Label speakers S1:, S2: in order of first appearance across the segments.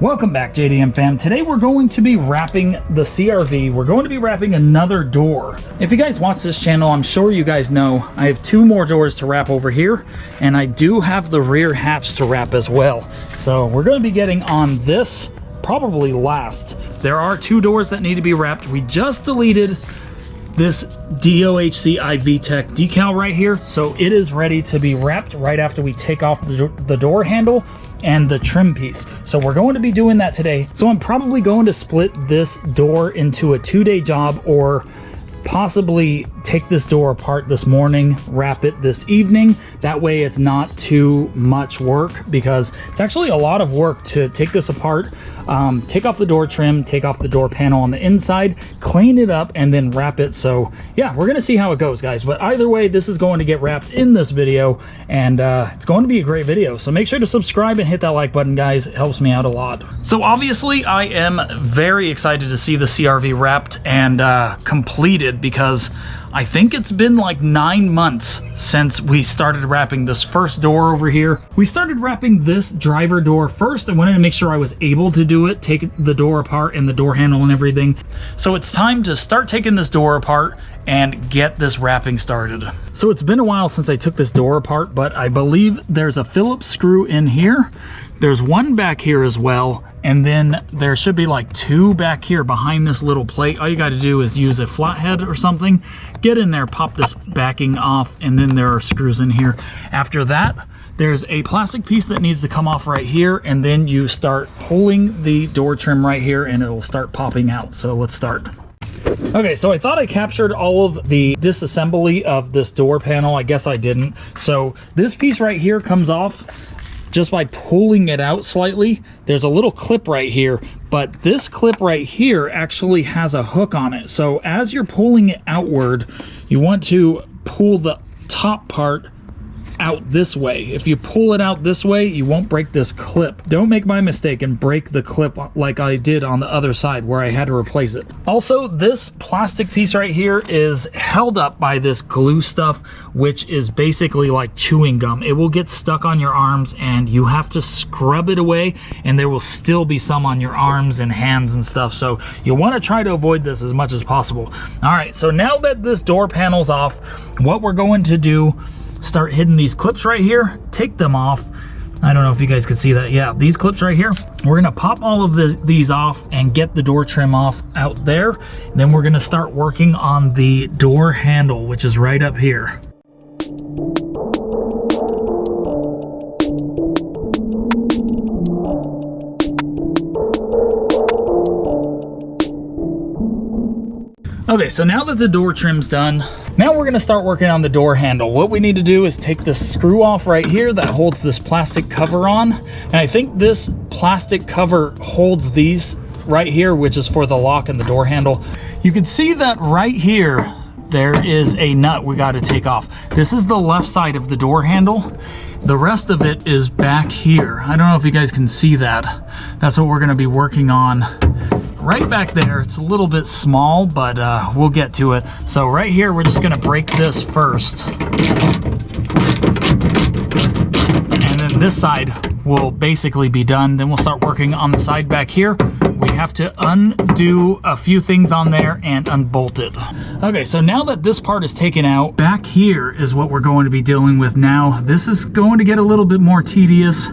S1: Welcome back, JDM fam. Today we're going to be wrapping the CRV. We're going to be wrapping another door. If you guys watch this channel, I'm sure you guys know I have 2 more doors to wrap over here, and I do have the rear hatch to wrap as well. So we're going to be getting on this probably last. There are 2 doors that need to be wrapped. We just deleted this DOHC iVTEC decal right here, so it is ready to be wrapped right after we take off the door handle and the trim piece. So we're going to be doing that today. So I'm probably going to split this door into a 2-day job, or possibly take this door apart this morning, wrap it this evening. That way it's not too much work, because it's actually a lot of work to take this apart, take off the door trim, take off the door panel on the inside, clean it up, and then wrap it. So yeah, we're gonna see how it goes, guys. But either way, this is going to get wrapped in this video, and it's going to be a great video. So make sure to subscribe and hit that like button, guys. It helps me out a lot. So obviously I am very excited to see the CRV wrapped and completed, because I think it's been like 9 months since we started wrapping this first door over here. We started wrapping this driver door first. I wanted to make sure I was able to do it, take the door apart and the door handle and everything. So it's time to start taking this door apart and get this wrapping started. So it's been a while since I took this door apart, but I believe there's a Phillips screw in here. There's one back here as well, and then there should be like 2 back here behind this little plate. All you got to do is use a flathead or something, get in there, pop this backing off, and then there are screws in here. After that, there's a plastic piece that needs to come off right here, and then you start pulling the door trim right here and it will start popping out. So let's start. Okay, so I thought I captured all of the disassembly of this door panel. I guess I didn't. So this piece right here comes off just by pulling it out slightly. There's a little clip right here, but this clip right here actually has a hook on it. So as you're pulling it outward, you want to pull the top part out this way. If you pull it out this way, you won't break this clip. Don't make my mistake and break the clip like I did on the other side where I had to replace it. Also, this plastic piece right here is held up by this glue stuff, which is basically like chewing gum. It will get stuck on your arms and you have to scrub it away, and there will still be some on your arms and hands and stuff. So you want to try to avoid this as much as possible. All right, so now that this door panel's off, what we're going to do, start hitting these clips right here, take them off. I don't know if you guys can see that. Yeah, these clips right here, we're gonna pop all of these off and get the door trim off out there. Then we're gonna start working on the door handle, which is right up here. Okay, so now that the door trim's done, now we're gonna start working on the door handle. What we need to do is take this screw off right here that holds this plastic cover on. And I think this plastic cover holds these right here, which is for the lock and the door handle. You can see that right here, there is a nut we gotta take off. This is the left side of the door handle. The rest of it is back here. I don't know if you guys can see that. That's what we're gonna be working on. Right back there. It's a little bit small, but we'll get to it. So right here, we're just gonna break this first. And then this side will basically be done. Then we'll start working on the side back here. We have to undo a few things on there and unbolt it. Okay, so now that this part is taken out, back here is what we're going to be dealing with now. This is going to get a little bit more tedious,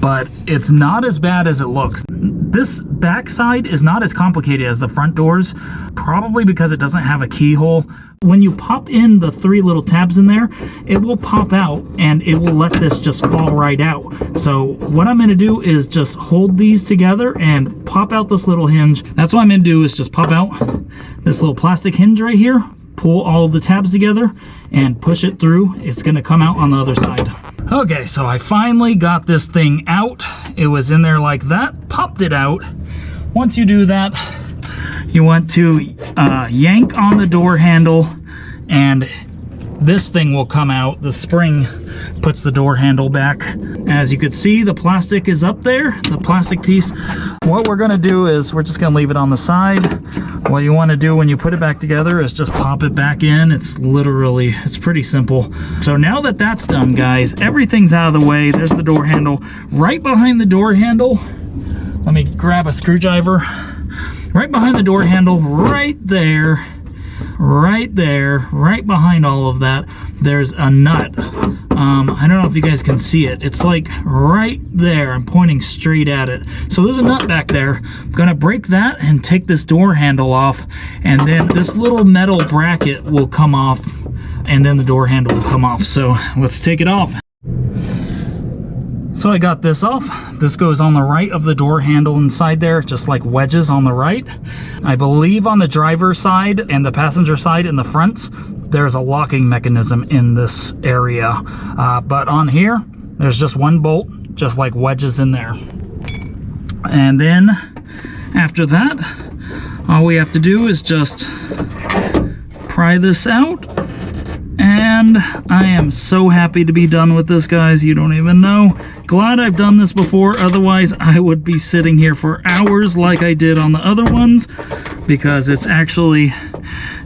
S1: but it's not as bad as it looks. This back side is not as complicated as the front doors, probably because it doesn't have a keyhole. When you pop in the 3 little tabs in there, it will pop out and it will let this just fall right out. So what I'm gonna do is just hold these together and pop out this little hinge. That's what I'm gonna do, is just pop out this little plastic hinge right here, pull all of the tabs together and push it through. It's gonna come out on the other side. Okay, so I finally got this thing out. It was in there like that, popped it out. once you do that, you want to yank on the door handle, and this thing will come out. The spring puts the door handle back. As you can see, the plastic is up there, the plastic piece. What we're gonna do is we're just gonna leave it on the side. What you wanna do when you put it back together is just pop it back in. It's pretty simple. So now that that's done, guys, everything's out of the way. There's the door handle. Right behind the door handle, let me grab a screwdriver. Right behind the door handle, right there, right behind all of that, there's a nut. I don't know if you guys can see it. It's like right there. I'm pointing straight at it. So there's a nut back there. I'm gonna break that and take this door handle off, and then this little metal bracket will come off, and then the door handle will come off. So let's take it off. So I got this off. This goes on the right of the door handle inside there, just like wedges on the right. I believe on the driver's side and the passenger side in the front, there's a locking mechanism in this area. But on here, there's just one bolt, just like wedges in there. And then after that, all we have to do is just pry this out. And I am so happy to be done with this, guys. You don't even know. Glad I've done this before. Otherwise, I would be sitting here for hours like I did on the other ones, because it's actually,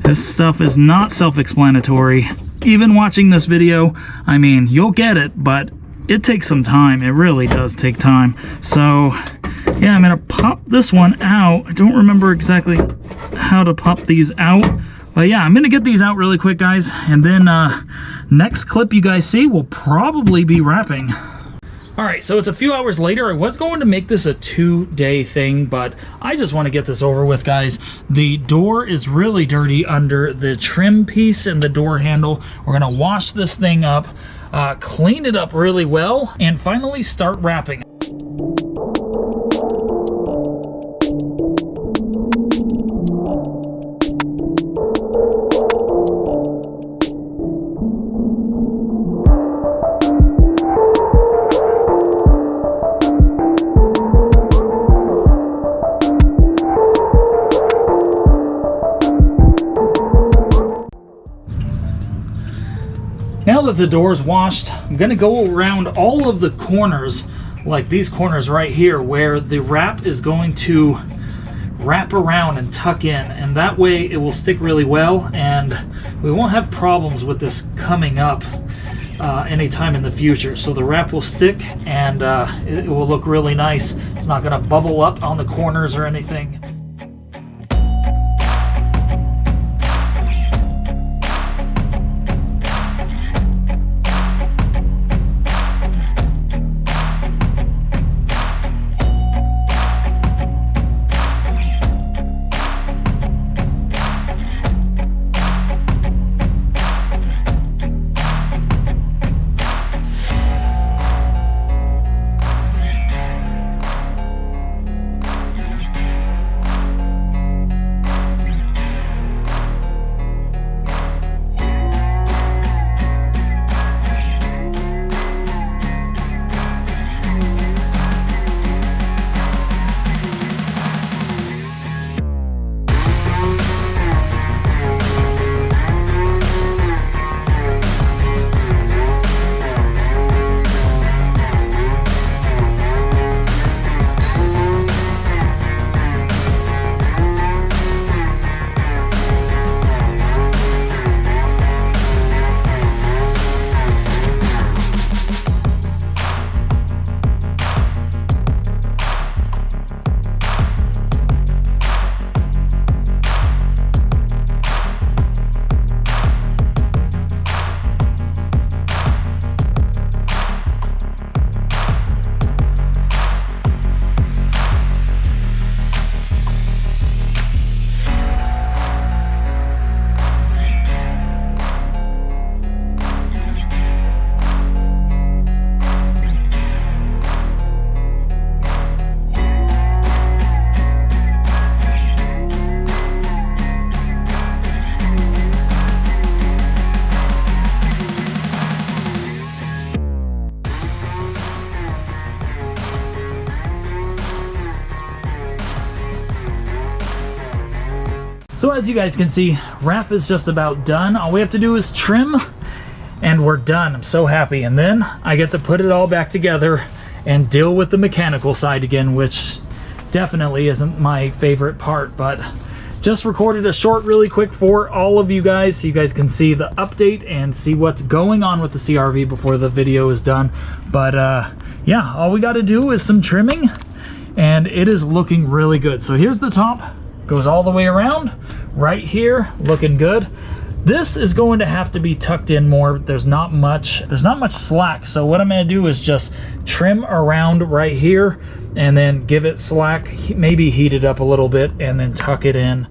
S1: this stuff is not self-explanatory. Even watching this video, I mean, you'll get it, but it takes some time. It really does take time. So yeah, I'm gonna pop this one out. I don't remember exactly how to pop these out. But yeah, I'm gonna get these out really quick, guys, and then next clip you guys see will probably be wrapping. All right, so it's a few hours later. I was going to make this a 2-day thing, but I just want to get this over with, guys. The door is really dirty under the trim piece and the door handle. We're gonna wash this thing up, clean it up really well, and finally start wrapping. Now that the door's washed, I'm gonna go around all of the corners, like these corners right here, where the wrap is going to wrap around and tuck in, and that way it will stick really well, and we won't have problems with this coming up anytime in the future. So the wrap will stick, and it will look really nice. It's not gonna bubble up on the corners or anything. So as you guys can see, wrap is just about done. All we have to do is trim and we're done. I'm so happy. And then I get to put it all back together and deal with the mechanical side again, which definitely isn't my favorite part, but just recorded a short really quick for all of you guys so you guys can see the update and see what's going on with the CRV before the video is done. But yeah, all we got to do is some trimming and it is looking really good. So here's the top, goes all the way around right here, looking good. This is going to have to be tucked in more. There's not much slack. So what I'm going to do is just trim around right here and then give it slack, maybe heat it up a little bit and then tuck it in.